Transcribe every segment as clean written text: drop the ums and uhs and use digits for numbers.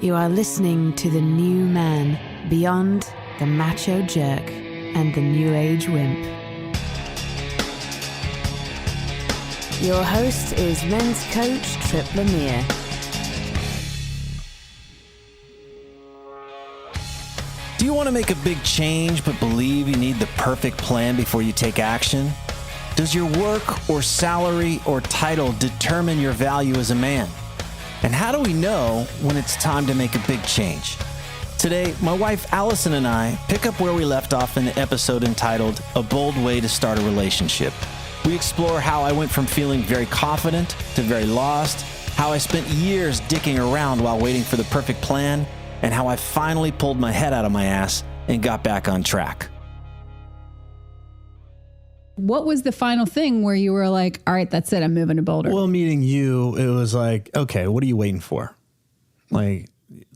You are listening to the new man beyond the macho jerk and the new age wimp. Your host is men's coach Tripp Lanier. Do you want to make a big change but believe you need the perfect plan before you take action? Does your work or salary or title determine your value as a man? And how do we know when it's time to make a big change? Today, my wife Alyson and I pick up where we left off in the episode entitled A Bold Way to Start a Relationship. We explore how I went from feeling very confident to very lost, how I spent years dicking around while waiting for the perfect plan, and how I finally pulled my head out of my ass and got back on track. What was the final thing where you were like, all right, that's it, I'm moving to Boulder? Well, meeting you, it was like, okay, what are you waiting for? Like,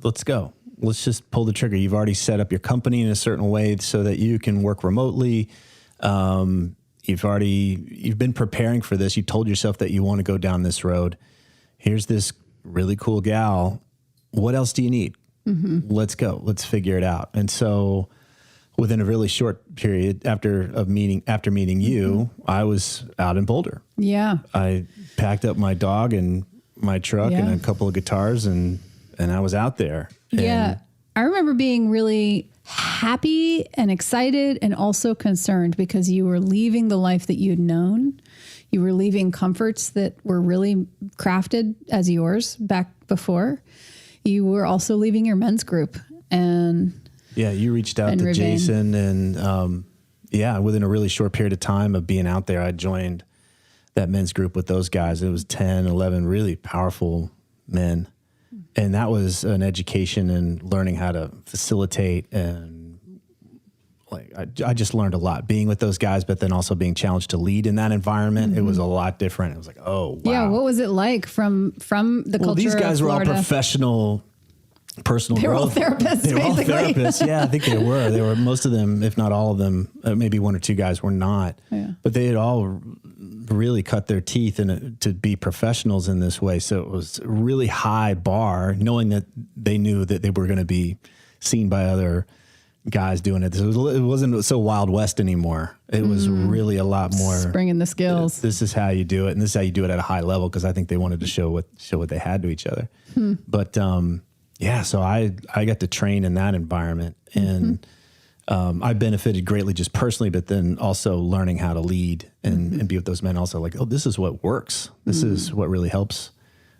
let's go. Let's just pull the trigger. You've already set up your company in a certain way so that you can work remotely. You've been preparing for this. You told yourself that you want to go down this road. Here's this really cool gal. What else do you need? Mm-hmm. Let's go. Let's figure it out. And so within a really short period after meeting you, I was out in Boulder. Yeah. I packed up my dog and my truck and a couple of guitars and I was out there. Yeah. I remember being really happy and excited and also concerned because you were leaving the life that you'd known. You were leaving comforts that were really crafted as yours back before. You were also leaving your men's group and you reached out to Jason and within a really short period of time of being out there, I joined that men's group with those guys. It was 10, 11 really powerful men. And that was an education in learning how to facilitate and I just learned a lot being with those guys, but then also being challenged to lead in that environment. Mm-hmm. It was a lot different. It was like, oh, wow. Yeah. What was it like from the culture of these guys were all Florida? Professional personal they were growth. All therapists, they were basically. all therapists. Yeah, I think they were. They were most of them, if not all of them, maybe one or two guys were not. Yeah. But they had all really cut their teeth to be professionals in this way. So it was a really high bar, knowing that they knew that they were going to be seen by other guys doing it. It wasn't so Wild West anymore. It was really a lot more bringing the skills. This is how you do it, and this is how you do it at a high level, because I think they wanted to show what they had to each other. But so I got to train in that environment, and I benefited greatly just personally, but then also learning how to lead and be with those men. Also, like, oh, this is what works. This is what really helps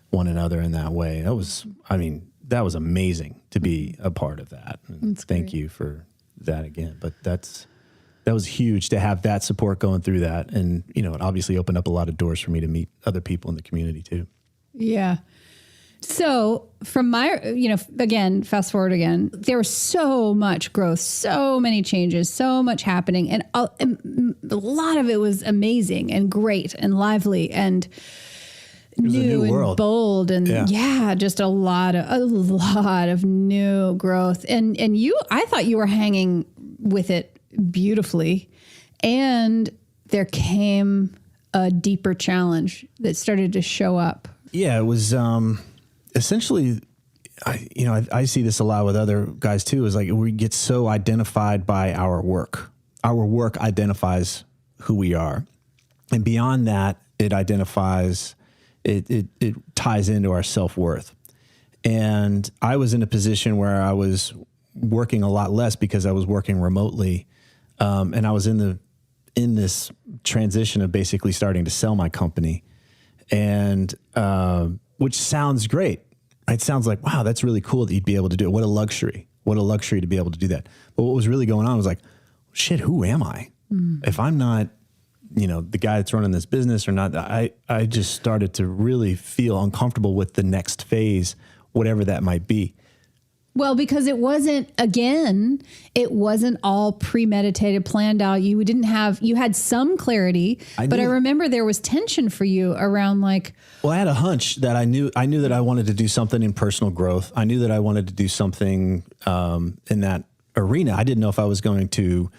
one another in that way. That was amazing to be a part of that. And thank you for that again. But that was huge to have that support going through that. And, it obviously opened up a lot of doors for me to meet other people in the community too. Yeah. So from my, again, fast forward again, there was so much growth, so many changes, so much happening. And a lot of it was amazing and great and lively and new and bold and just a lot of new growth. And I thought you were hanging with it beautifully. And there came a deeper challenge that started to show up. Yeah, it was essentially, I see this a lot with other guys too, is like we get so identified by our work. Our work identifies who we are. And beyond that, it identifies, it ties into our self-worth. And I was in a position where I was working a lot less because I was working remotely. And I was in this transition of basically starting to sell my company. And which sounds great. It sounds like, wow, that's really cool that you'd be able to do it. What a luxury. What a luxury to be able to do that. But what was really going on was like, shit, who am I? If I'm not, the guy that's running this business or not, I just started to really feel uncomfortable with the next phase, whatever that might be. Well, because it wasn't all premeditated, planned out. You had some clarity, but I remember there was tension for you around like. Well, I had a hunch that I knew that I wanted to do something in personal growth. I knew that I wanted to do something in that arena. I didn't know if I was going to,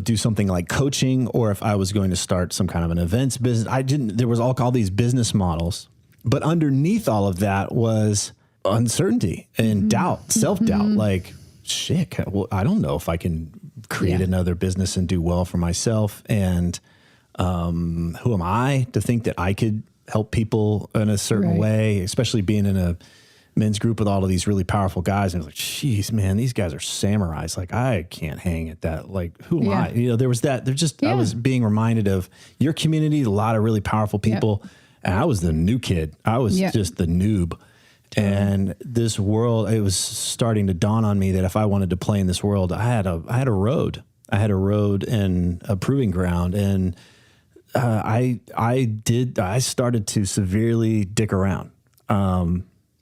do something like coaching or if I was going to start some kind of an events business. There was all these business models, but underneath all of that was uncertainty and doubt, self-doubt, like, shit, well, I don't know if I can create another business and do well for myself. And who am I to think that I could help people in a certain way, especially being in a men's group with all of these really powerful guys. And I was like, geez, man, these guys are samurais. Like, I can't hang at that. Like, who am I? You know, there was that. I was being reminded of your community, a lot of really powerful people. And I was the new kid. I was just the noob. And this world, it was starting to dawn on me that if I wanted to play in this world, I had a road. I had a road and a proving ground. And I started to severely dick around.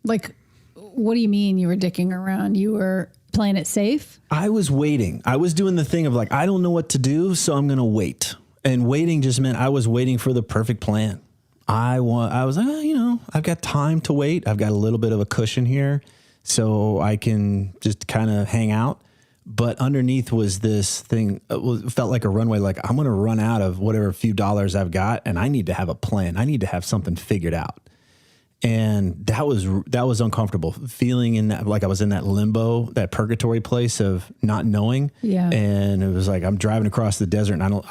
Like, what do you mean you were dicking around? You were playing it safe? I was waiting. I was doing the thing of like, I don't know what to do, so I'm going to wait. And waiting just meant I was waiting for the perfect plan. I was like, you know, I've got time to wait. I've got a little bit of a cushion here, so I can just kind of hang out. But underneath was this thing, it felt like a runway, like I'm going to run out of whatever few dollars I've got, and I need to have a plan. I need to have something figured out. And that was uncomfortable, feeling in that, like I was in that limbo, that purgatory place of not knowing. Yeah. And it was like, I'm driving across the desert and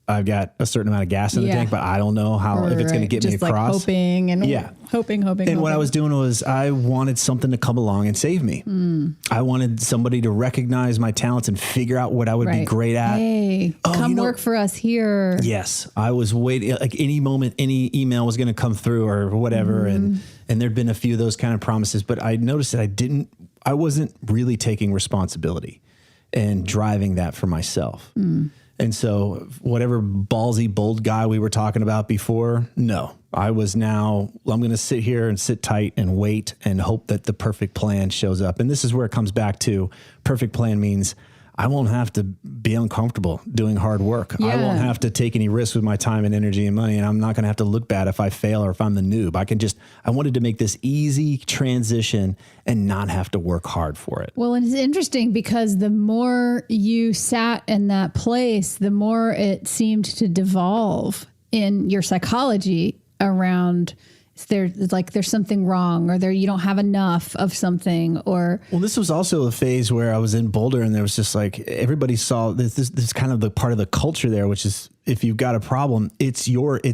I've got a certain amount of gas in the tank, but I don't know if it's going to get me across. Like hoping and hoping. And what I was doing was I wanted something to come along and save me. I wanted somebody to recognize my talents and figure out what I would be great at. Hey, come work for us here. Yes. I was waiting, like any moment, any email was going to come through or whatever. And there'd been a few of those kind of promises, but I noticed that I wasn't really taking responsibility and driving that for myself. And so whatever ballsy, bold guy we were talking about before, no, I'm going to sit here and sit tight and wait and hope that the perfect plan shows up. And this is where it comes back to perfect plan means I won't have to be uncomfortable doing hard work. Yeah. I won't have to take any risks with my time and energy and money. And I'm not going to have to look bad if I fail or if I'm the noob. I wanted to make this easy transition and not have to work hard for it. Well, and it's interesting because the more you sat in that place, the more it seemed to devolve in your psychology around there's something wrong, or you don't have enough of something, or. Well, this was also a phase where I was in Boulder and there was just like, everybody saw this kind of the part of the culture there, which is if you've got a problem, it's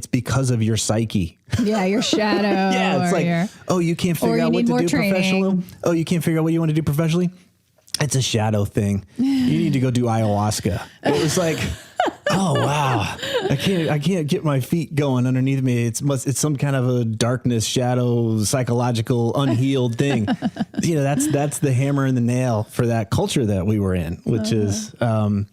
because of your psyche. Yeah. Your shadow. Yeah. It's like, you can't figure out what to do professionally. Oh, you can't figure out what you want to do professionally. It's a shadow thing. You need to go do ayahuasca. It was like, oh wow, I can't get my feet going underneath me. It's some kind of a darkness, shadow, psychological, unhealed thing. You know, that's the hammer and the nail for that culture that we were in, which is, and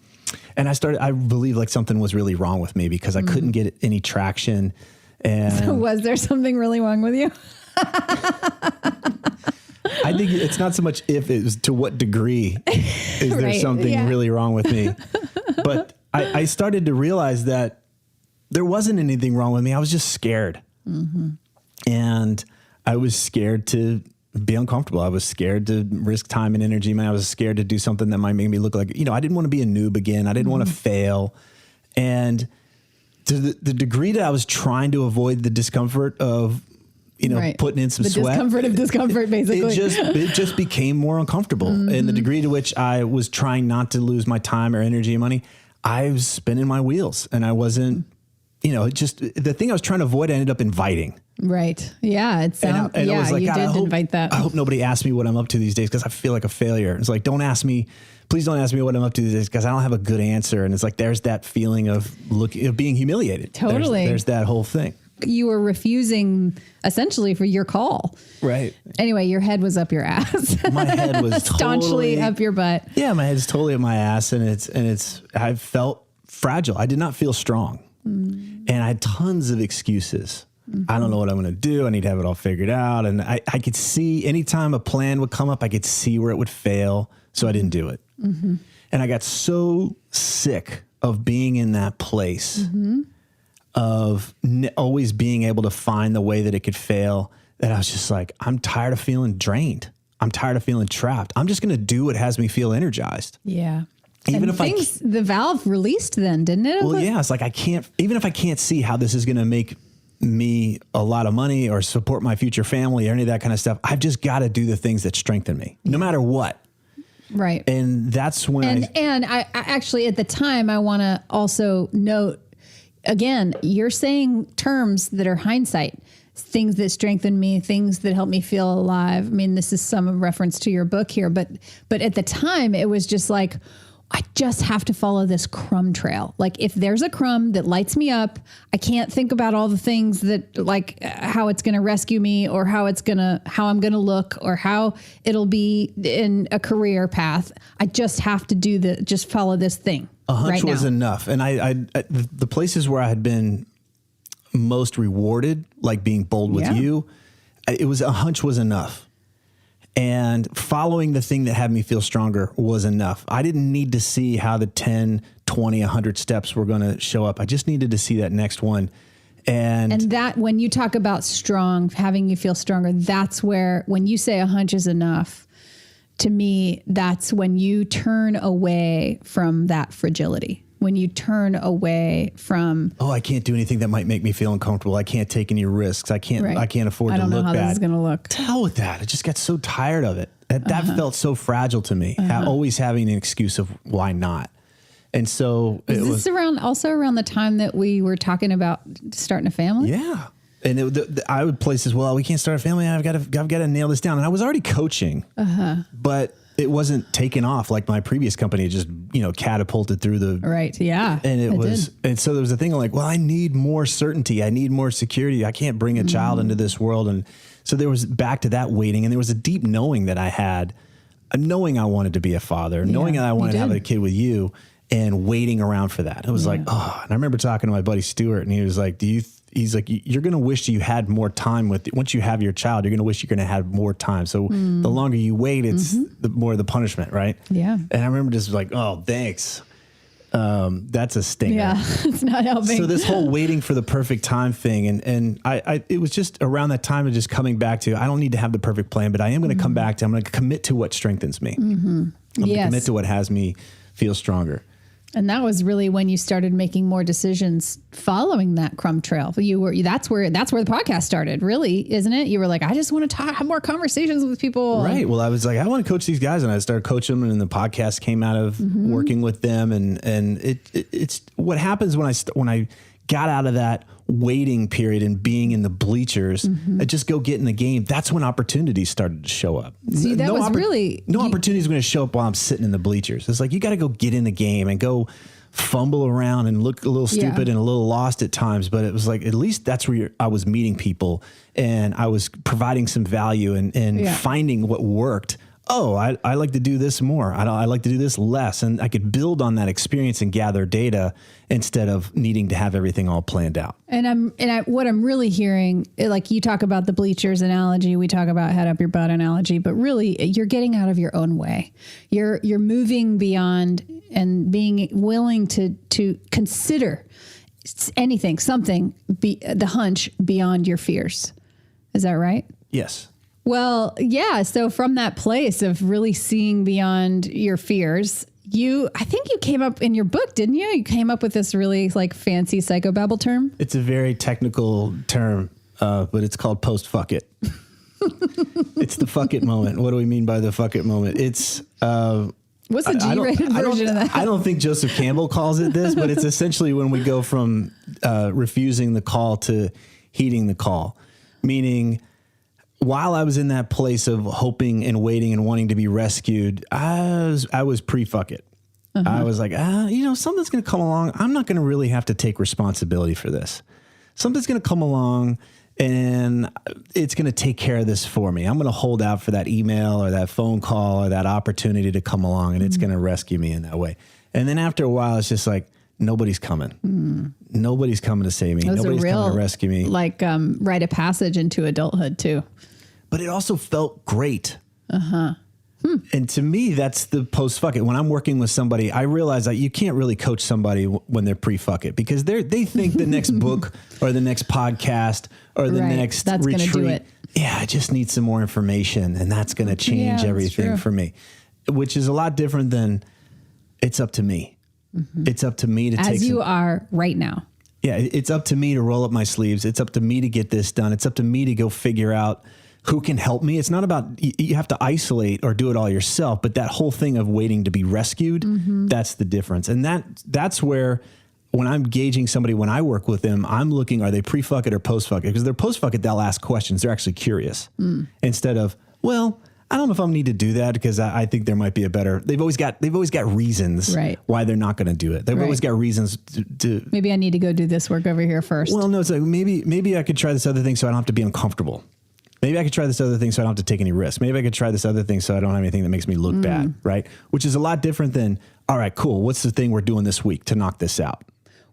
I believe like something was really wrong with me because I couldn't get any traction. And so was there something really wrong with you? I think it's not so much if, it was to what degree is there something really wrong with me. But I started to realize that there wasn't anything wrong with me. I was just scared. And I was scared to be uncomfortable. I was scared to risk time and energy. I was scared to do something that might make me look like, I didn't want to be a noob again. I didn't want to fail. And to the degree that I was trying to avoid the discomfort of, putting in some sweat. The discomfort of discomfort, basically. It just became more uncomfortable. And the degree to which I was trying not to lose my time or energy and money, I was spinning my wheels. And I wasn't, the thing I was trying to avoid, I ended up inviting. Right. Yeah. It sounds, I was like, you did invite that. I hope nobody asks me what I'm up to these days because I feel like a failure. It's like, please don't ask me what I'm up to these days because I don't have a good answer. And it's like, there's that feeling of being humiliated. Totally. There's that whole thing. You were refusing essentially for your call. Right. Anyway, your head was up your ass. My head was staunchly up your butt. Yeah, my head is totally up my ass, and I felt fragile. I did not feel strong. And I had tons of excuses. I don't know what I'm going to do. I need to have it all figured out. And I could see anytime a plan would come up, I could see where it would fail. So I didn't do it. And I got so sick of being in that place of always being able to find the way that it could fail, that I was just like, I'm tired of feeling drained. I'm tired of feeling trapped. I'm just going to do what has me feel energized. Yeah. The valve released then, didn't it? Well, yeah. It's like, even if I can't see how this is going to make me a lot of money or support my future family or any of that kind of stuff. I've just got to do the things that strengthen me no matter what. Right. And that's when I actually, at the time, I want to also note, again, you're saying terms that are hindsight, things that strengthen me, things that help me feel alive. I mean, this is some reference to your book here, but at the time it was just like, I just have to follow this crumb trail. Like if there's a crumb that lights me up, I can't think about all the things that like how it's going to rescue me or how I'm going to look or how it'll be in a career path. I just have to just follow this thing. A hunch right was now. enough. And I the places where I had been most rewarded, like being bold with you, it was a hunch was enough. And following the thing that had me feel stronger was enough. I didn't need to see how the 10, 20, 100 steps were going to show up. I just needed to see that next one. And that, when you talk about strong, having you feel stronger, that's where, when you say a hunch is enough, to me, that's when you turn away from that fragility. When you turn away from, I can't do anything that might make me feel uncomfortable. I can't take any risks. I can't afford to look bad. I don't know how this is going to look. To hell with that. I just got so tired of it. That felt so fragile to me. Always having an excuse of why not. And so it was around the time that we were talking about starting a family. Yeah. And I would places, we can't start a family. I've got to nail this down. And I was already coaching, but it wasn't taken off like my previous company. It just, catapulted through the right. Yeah. And and so there was a thing like, I need more certainty. I need more security. I can't bring a child into this world. And so there was back to that waiting. And there was a deep knowing that I had, knowing I wanted to be a father, knowing that I wanted to have a kid with you, and waiting around for that. It was like, and I remember talking to my buddy Stuart, and he was like, he's like, you're going to wish you had more time once you have your child, you're going to wish you're going to have more time. So the longer you wait, it's the more the punishment. Right. Yeah. And I remember just like, thanks. That's a stinger. Yeah. It's not helping. So this whole waiting for the perfect time thing. And it was just around that time of just coming back to, I don't need to have the perfect plan, but I am going to come back to, I'm going to commit to what strengthens me. I'm going to commit to what has me feel stronger. And that was really when you started making more decisions following that crumb trail. That's where the podcast started, really, isn't it? You were like, I just want to have more conversations with people. Right. Well, I was like, I want to coach these guys, and I started coaching them, and the podcast came out of working with them. And it's what happens when I got out of that waiting period and being in the bleachers, I just go get in the game. That's when opportunities started to show up. See, that was really... No opportunity is going to show up while I'm sitting in the bleachers. It's like, you got to go get in the game and go fumble around and look a little stupid and a little lost at times. But it was like, at least that's where I was meeting people, and I was providing some value and finding what worked. I like to do this more. I like to do this less. And I could build on that experience and gather data instead of needing to have everything all planned out. What I'm really hearing, like you talk about the bleachers analogy, we talk about head up your butt analogy, but really you're getting out of your own way. You're moving beyond and being willing to consider something, the hunch beyond your fears. Is that right? Yes. Well, yeah. So from that place of really seeing beyond your fears, I think you came up in your book, didn't you? You came up with this really like fancy psychobabble term. It's a very technical term, but it's called post-fuck it. It's the fuck it moment. What do we mean by the fuck it moment? It's... What's the G-rated version of that? I don't think Joseph Campbell calls it this, but it's essentially when we go from refusing the call to heeding the call, meaning... While I was in that place of hoping and waiting and wanting to be rescued, I was pre-fuck it. I was like, something's going to come along. I'm not going to really have to take responsibility for this. Something's going to come along and it's going to take care of this for me. I'm going to hold out for that email or that phone call or that opportunity to come along, and it's going to rescue me in that way. And then after a while, it's just like, nobody's coming. Nobody's coming to save me. Nobody's coming to rescue me. Like rite of passage into adulthood too. But it also felt great. And to me, that's the post-fuck it. When I'm working with somebody, I realize that you can't really coach somebody when they're pre-fuck it, because they think the next book or the next podcast or the next retreat. Do it. Yeah, I just need some more information, and that's going to change everything for me, which is a lot different than it's up to me. It's up to me to take as you are right now. Yeah, it's up to me to roll up my sleeves. It's up to me to get this done. It's up to me to go figure out who can help me. It's not about you have to isolate or do it all yourself, but that whole thing of waiting to be rescued, that's the difference. And that's where when I'm gauging somebody, when I work with them, I'm looking, are they pre-fuck it or post-fuck it? Because they're post-fuck it, they'll ask questions. They're actually curious. Instead of, well, I don't know if I need to do that because I think there might be a better. They've always got reasons why they're not going to do it. They've always got reasons to. Maybe I need to go do this work over here first. Well, no, it's like maybe I could try this other thing so I don't have to be uncomfortable. Maybe I could try this other thing so I don't have to take any risks. Maybe I could try this other thing so I don't have anything that makes me look bad, right? Which is a lot different than, all right, cool. What's the thing we're doing this week to knock this out?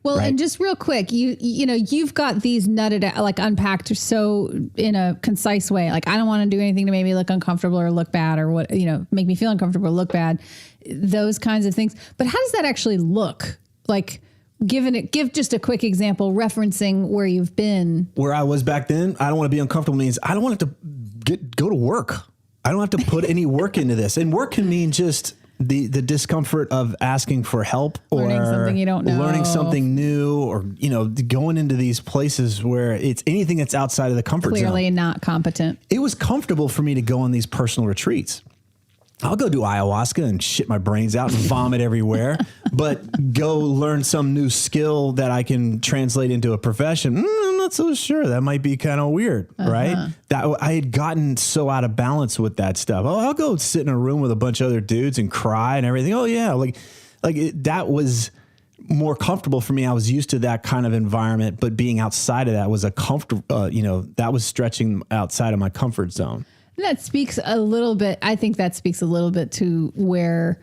Well, right? And just real quick, you've got these nutted out, like unpacked so in a concise way. Like, I don't want to do anything to make me look uncomfortable or look bad or what, make me feel uncomfortable or look bad, those kinds of things. But how does that actually look? Like, give just a quick example referencing where you've been. Where I was back then, I don't want to be uncomfortable means I don't want to go to work. I don't have to put any work into this. And work can mean just the discomfort of asking for help or learning something you don't know, learning something new, or, going into these places where it's anything that's outside of the comfort zone. Clearly not competent. It was comfortable for me to go on these personal retreats. I'll go do ayahuasca and shit my brains out and vomit everywhere, but go learn some new skill that I can translate into a profession. I'm not so sure. That might be kind of weird, right? That I had gotten so out of balance with that stuff. Oh, I'll go sit in a room with a bunch of other dudes and cry and everything. Oh yeah, that was more comfortable for me. I was used to that kind of environment, but being outside of that was a comfortable. That was stretching outside of my comfort zone. That speaks a little bit. I think that speaks a little bit to where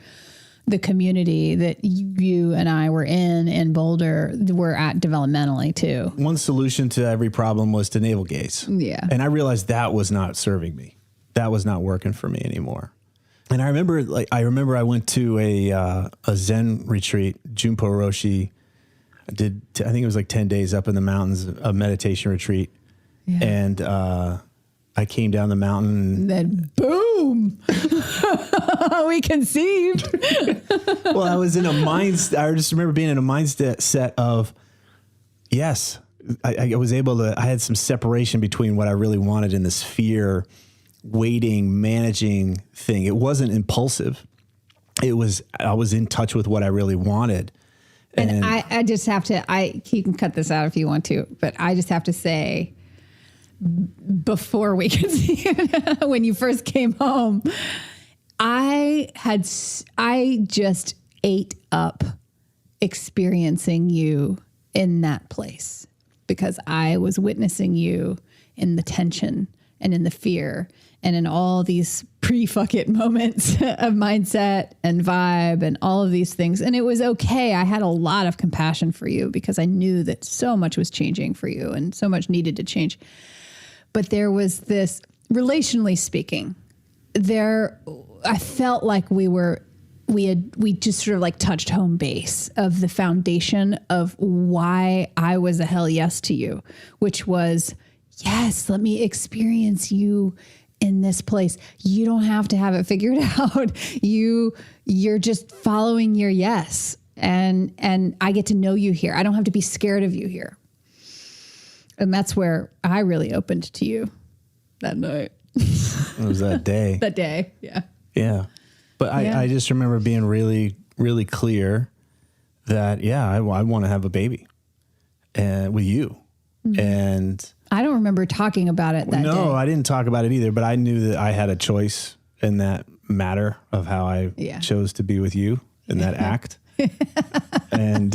the community that you and I were in Boulder were at developmentally too. One solution to every problem was to navel gaze. Yeah. And I realized that was not serving me. That was not working for me anymore. And I remember I went to a Zen retreat, Junpo Roshi. I think it was like 10 days up in the mountains, a meditation retreat. Yeah. And, I came down the mountain. And then boom, we conceived. Well, I was in a mindset. I just remember being in a mindset of, yes, I was able to, I had some separation between what I really wanted and this fear, waiting, managing thing. It wasn't impulsive. I was in touch with what I really wanted. And I just have to, you can cut this out if you want to, but I just have to say, before we could see it, when you first came home, I just ate up experiencing you in that place because I was witnessing you in the tension and in the fear and in all these pre-fuck it moments of mindset and vibe and all of these things. And it was okay. I had a lot of compassion for you because I knew that so much was changing for you and so much needed to change. But there was this, relationally speaking, I felt like we just sort of like touched home base of the foundation of why I was a hell yes to you, which was, yes, let me experience you in this place. You don't have to have it figured out. You're just following your yes. And I get to know you here. I don't have to be scared of you here. And that's where I really opened to you that night. It was that day. That day, yeah. Yeah. But I just remember being really, really clear that, I want to have a baby with you. Mm-hmm. And I don't remember talking about it that day. No, I didn't talk about it either, but I knew that I had a choice in that matter of how I chose to be with you in that act. And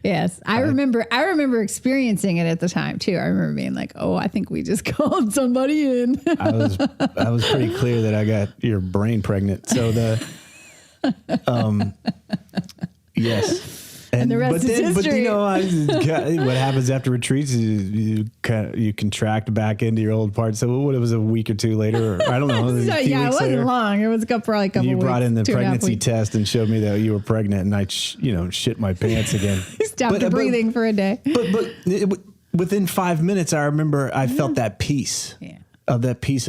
yes, I remember experiencing it at the time too. I remember being like, "Oh, I think we just called somebody in." I was pretty clear that I got your brain pregnant. So yes. And the rest is history. But what happens after retreats is you contract back into your old part. So what, it was a week or two later, or I don't know. It wasn't long. It was probably a couple weeks. You brought in the pregnancy test and showed me that you were pregnant, and I shit my pants again. Stopped breathing for a day. But within 5 minutes, I remember I felt that peace of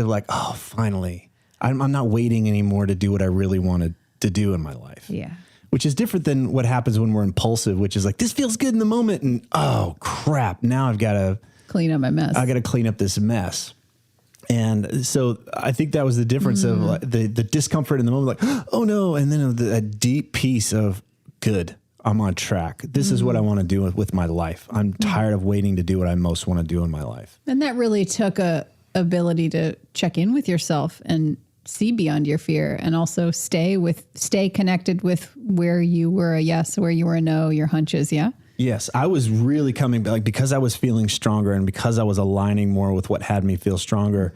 like, oh, finally, I'm not waiting anymore to do what I really wanted to do in my life. Yeah. which is different than what happens when we're impulsive, which is like, this feels good in the moment. And oh crap, now I've got to clean up my mess. I got to clean up this mess. And so I think that was the difference of like, the discomfort in the moment, like, oh no. And then a deep piece of good. I'm on track. This is what I want to do with my life. I'm tired of waiting to do what I most want to do in my life. And that really took a ability to check in with yourself and see beyond your fear, and also stay connected with where you were a yes, where you were a no, your hunches. Yeah. Yes. I was really coming back, like, because I was feeling stronger and because I was aligning more with what had me feel stronger.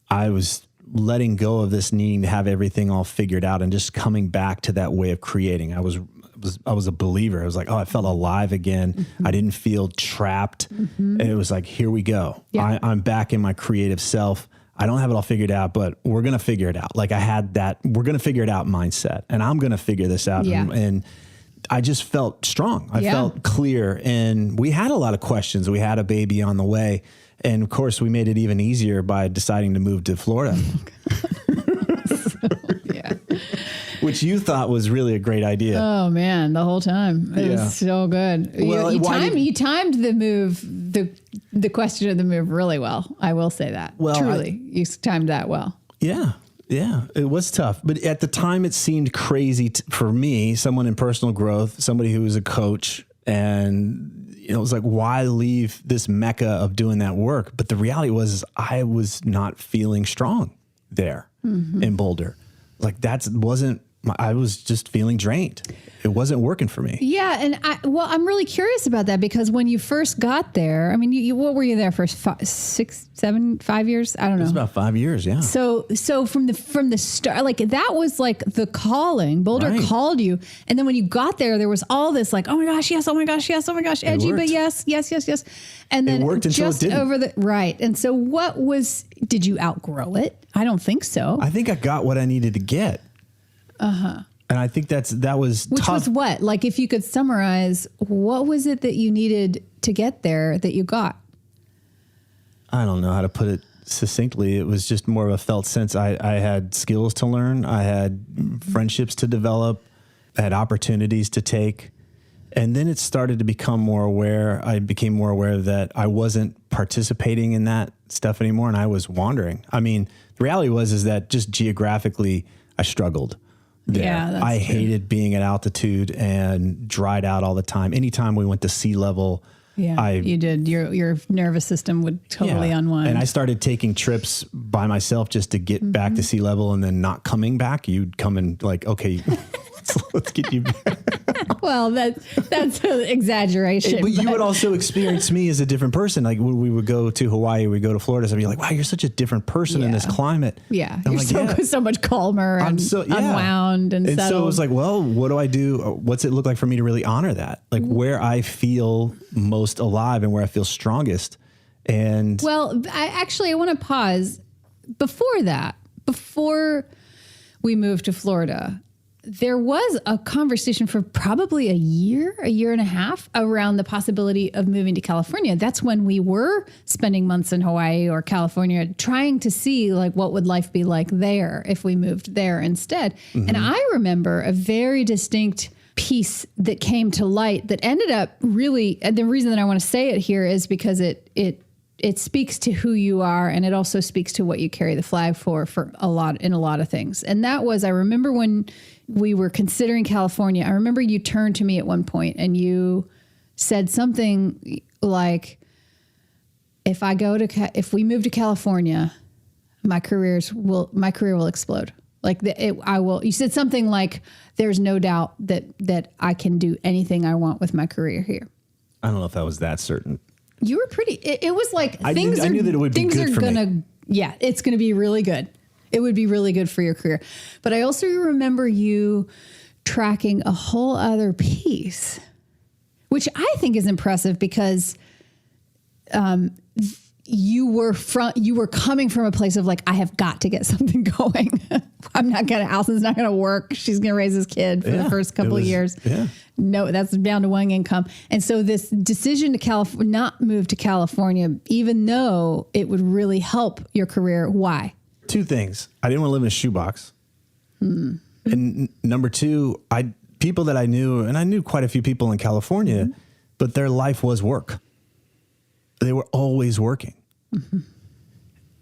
I was letting go of this needing to have everything all figured out and just coming back to that way of creating. I was a believer. I was like, oh, I felt alive again. I didn't feel trapped. And it was like, here we go. Yeah. I'm back in my creative self. I don't have it all figured out, but we're going to figure it out. Like I had that, we're going to figure it out mindset, and I'm going to figure this out. Yeah. And I just felt strong. I felt clear, and we had a lot of questions. We had a baby on the way. And of course we made it even easier by deciding to move to Florida. Which you thought was really a great idea. Oh man, the whole time. It was so good. Well, you timed the move, the question of the move really well. I will say that. Well, truly, you timed that well. Yeah. Yeah, it was tough. But at the time it seemed crazy for me, someone in personal growth, somebody who was a coach, and it was like, why leave this mecca of doing that work? But the reality was I was not feeling strong there in Boulder. Like I was just feeling drained. It wasn't working for me. Yeah. And I'm really curious about that, because when you first got there, I mean, what were you there for? 5 years? I don't know. It was about 5 years. Yeah. So from the start, like that was like the calling. Boulder called you. And then when you got there was all this like, oh my gosh, yes. Oh my gosh, yes. Oh my gosh, edgy, but yes. And then it worked until it didn't. Right. And so did you outgrow it? I don't think so. I think I got what I needed to get. And I think that was Which tough. was what? Like, if you could summarize, what was it that you needed to get there that you got? I don't know how to put it succinctly. It was just more of a felt sense. I had skills to learn. I had friendships to develop. I had opportunities to take. And then it started to become more aware. I became more aware that I wasn't participating in that stuff anymore, and I was wandering. I mean, the reality is that just geographically, I struggled there. Yeah, that's I true. hated being at altitude and dried out all the time. Anytime we went to sea level, you did. Your nervous system would totally unwind. And I started taking trips by myself just to get back to sea level, and then not coming back. You'd come and like, okay, let's get you back. Well, that's an exaggeration. But you would also experience me as a different person. Like when we would go to Hawaii, we'd go to Florida, so I'd be like, wow, you're such a different person in this climate. Yeah. And You're like, so much calmer and unwound and settled. So it was like, well, what do I do? What's it look like for me to really honor that? Like where I feel most alive and where I feel strongest. And well, I want to pause before we moved to Florida. There was a conversation for probably a year and a half around the possibility of moving to California. That's when we were spending months in Hawaii or California, trying to see like what would life be like there if we moved there instead. And I remember a very distinct piece that came to light that ended up really, and the reason that I want to say it here is because it speaks to who you are, and it also speaks to what you carry the flag for a lot of things. And that was, I remember when we were considering California, I remember you turned to me at one point and you said something like, if we move to California, my career will explode. Like you said something like, there's no doubt that I can do anything I want with my career here. I don't know if I was that certain. You were pretty, it was like, I knew that it would be good for me. Yeah, it's going to be really good. It would be really good for your career. But I also remember you tracking a whole other piece, which I think is impressive because you were coming from a place of like, I have got to get something going. Allison's not going to work. She's going to raise this kid for the first couple of years. Yeah. No, that's down to one income. And so this decision to not move to California, even though it would really help your career, why? Two things. I didn't want to live in a shoebox. And number two, people that I knew, and I knew quite a few people in California, but their life was work. They were always working.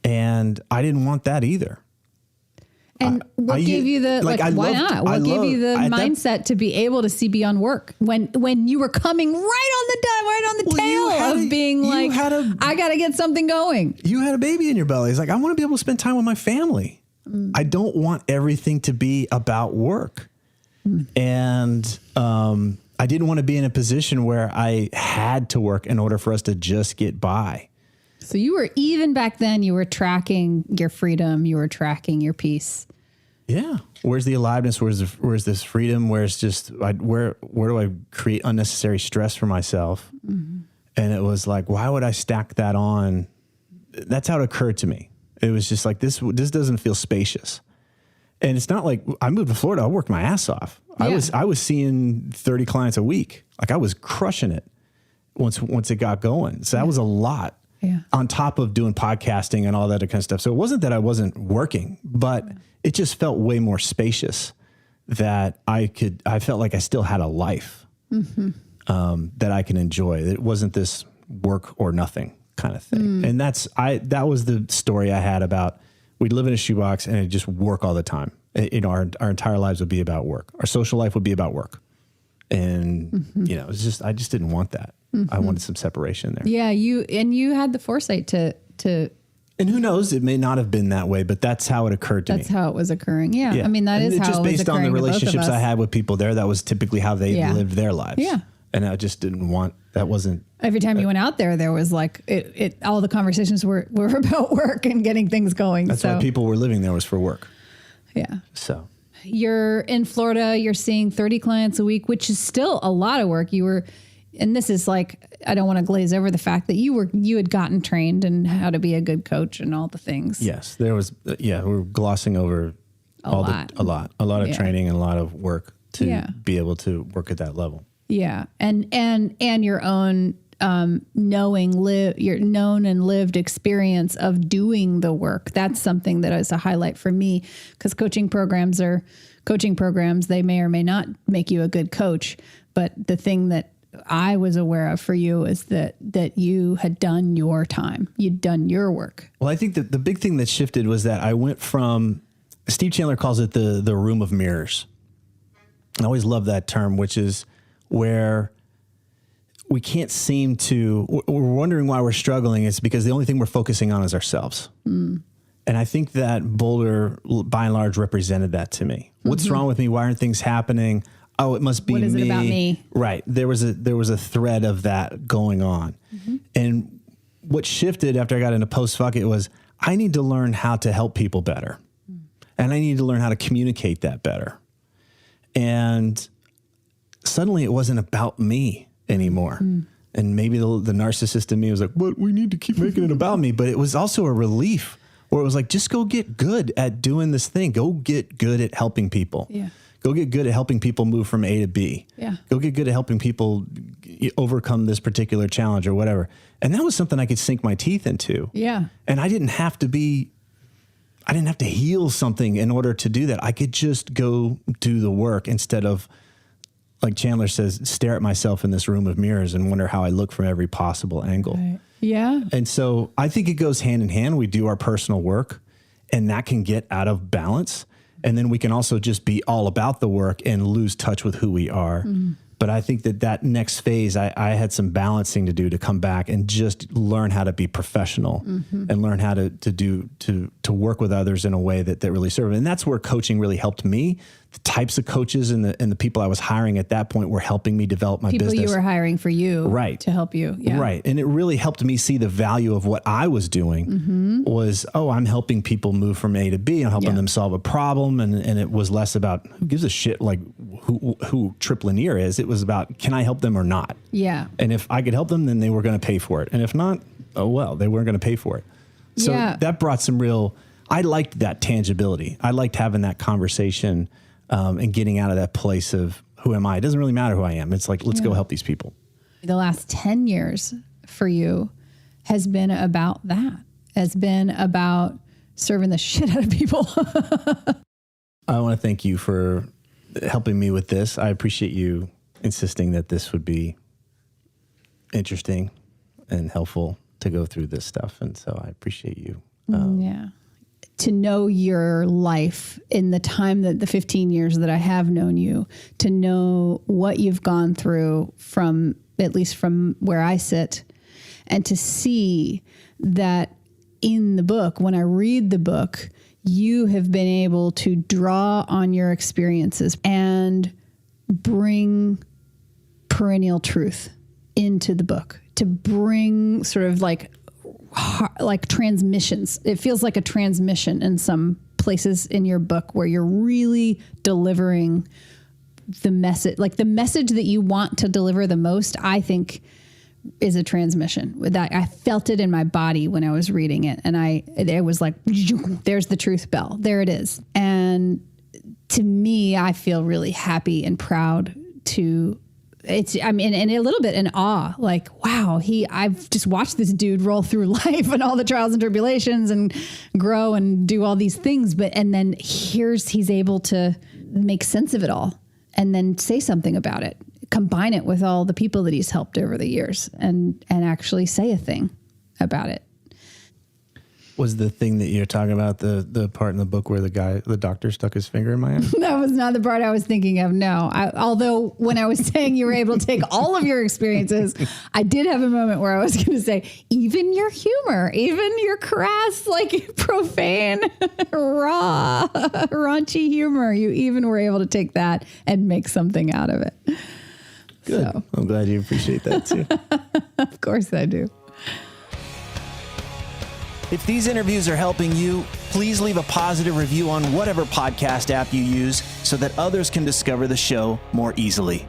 And I didn't want that either. And what gave you the, why not? What gave you the mindset to be able to see beyond work when you were coming right on the tail of being like, I got to get something going. You had a baby in your belly. It's like, I want to be able to spend time with my family. I don't want everything to be about work. And I didn't want to be in a position where I had to work in order for us to just get by. So you were, even back then, you were tracking your freedom, you were tracking your peace. Yeah. Where's the aliveness? Where's this freedom? Where's just, where do I create unnecessary stress for myself? And it was like, why would I stack that on? That's how it occurred to me. It was just like, this doesn't feel spacious. And it's not like I moved to Florida, I worked my ass off. Yeah. I was seeing 30 clients a week. Like I was crushing it once it got going. So that was a lot. Yeah. On top of doing podcasting and all that kind of stuff. So it wasn't that I wasn't working, but it just felt way more spacious that I felt like I still had a life that I can enjoy. It wasn't this work or nothing kind of thing. And that was the story I had about, we'd live in a shoebox and it'd just work all the time. Our entire lives would be about work. Our social life would be about work. And, it was just, I just didn't want that. I wanted some separation there. Yeah. You had the foresight to, and who knows, it may not have been that way, but that's how it occurred to me. That's how it was occurring. Yeah. I mean, that is how just it was based on the relationships I had with people there, that was typically how they lived their lives. Yeah. And I just didn't want, that wasn't. Every time you went out there was like, all the conversations were about work and getting things going. That's why people were living there, was for work. Yeah. So. You're in Florida, you're seeing 30 clients a week, which is still a lot of work. And this is like, I don't want to glaze over the fact that you had gotten trained in how to be a good coach and all the things. Yes, there was, we're glossing over a lot of training and a lot of work to be able to work at that level. Yeah. And your own, your known and lived experience of doing the work. That's something that is a highlight for me, because coaching programs, they may or may not make you a good coach. But the thing that I was aware of for you is that you had done your time. You'd done your work. Well, I think that the big thing that shifted was that I went from, Steve Chandler calls it the room of mirrors. I always love that term, which is where we can't seem to, we're wondering why we're struggling. It's because the only thing we're focusing on is ourselves. And I think that Boulder, by and large, represented that to me. What's wrong with me? Why aren't things happening? Oh, it must be me. What is it about me? Right. There was a thread of that going on. And what shifted after I got into post-fuck it was, I need to learn how to help people better. And I need to learn how to communicate that better. And suddenly it wasn't about me anymore. And maybe the narcissist in me was like, but we need to keep making it about me. But it was also a relief where it was like, just go get good at doing this thing. Go get good at helping people. Yeah. Go get good at helping people move from A to B. Yeah. Go get good at helping people overcome this particular challenge or whatever. And that was something I could sink my teeth into. Yeah. And I didn't have to heal something in order to do that. I could just go do the work instead of, like Chandler says, stare at myself in this room of mirrors and wonder how I look from every possible angle. Right. Yeah. And so I think it goes hand in hand. We do our personal work and that can get out of balance. And then we can also just be all about the work and lose touch with who we are. But I think that next phase, I had some balancing to do to come back and just learn how to be professional and learn how to work with others in a way that really served. And that's where coaching really helped me. The types of coaches and the people I was hiring at that point were helping me develop my business. People you were hiring for you, right, to help you. Yeah. Right. And it really helped me see the value of what I was doing was, I'm helping people move from A to B. I'm helping them solve a problem. And it was less about who gives a shit like who Tripp Lanier is. It was about, can I help them or not? Yeah. And if I could help them, then they were going to pay for it. And if not, oh, well, they weren't going to pay for it. So that brought some I liked that tangibility. I liked having that conversation and getting out of that place of who am I? It doesn't really matter who I am. It's like, let's go help these people. The last 10 years for you has been about that, has been about serving the shit out of people. I want to thank you for helping me with this. I appreciate you insisting that this would be interesting and helpful to go through this stuff. And so I appreciate you. Yeah. To know your life in the time that the 15 years that I have known you, to know what you've gone through from, at least from where I sit, and to see that in the book, when I read the book, you have been able to draw on your experiences and bring perennial truth into the book, to bring sort of like transmissions. It feels like a transmission in some places in your book where you're really delivering the message, like the message that you want to deliver the most, I think is a transmission. With that, I felt it in my body when I was reading it. And it was like, there's the truth bell. There it is. And to me, I feel really happy and proud to, and a little bit in awe, like, wow, I've just watched this dude roll through life and all the trials and tribulations and grow and do all these things. And then he's able to make sense of it all and then say something about it, combine it with all the people that he's helped over the years and actually say a thing about it. Was the thing that you're talking about the part in the book where the doctor stuck his finger in my eye? That was not the part I was thinking of, no. Although when I was saying you were able to take all of your experiences, I did have a moment where I was going to say, even your humor, even your crass, like profane, raw, raunchy humor, you even were able to take that and make something out of it. Good. So. I'm glad you appreciate that too. Of course I do. If these interviews are helping you, please leave a positive review on whatever podcast app you use so that others can discover the show more easily.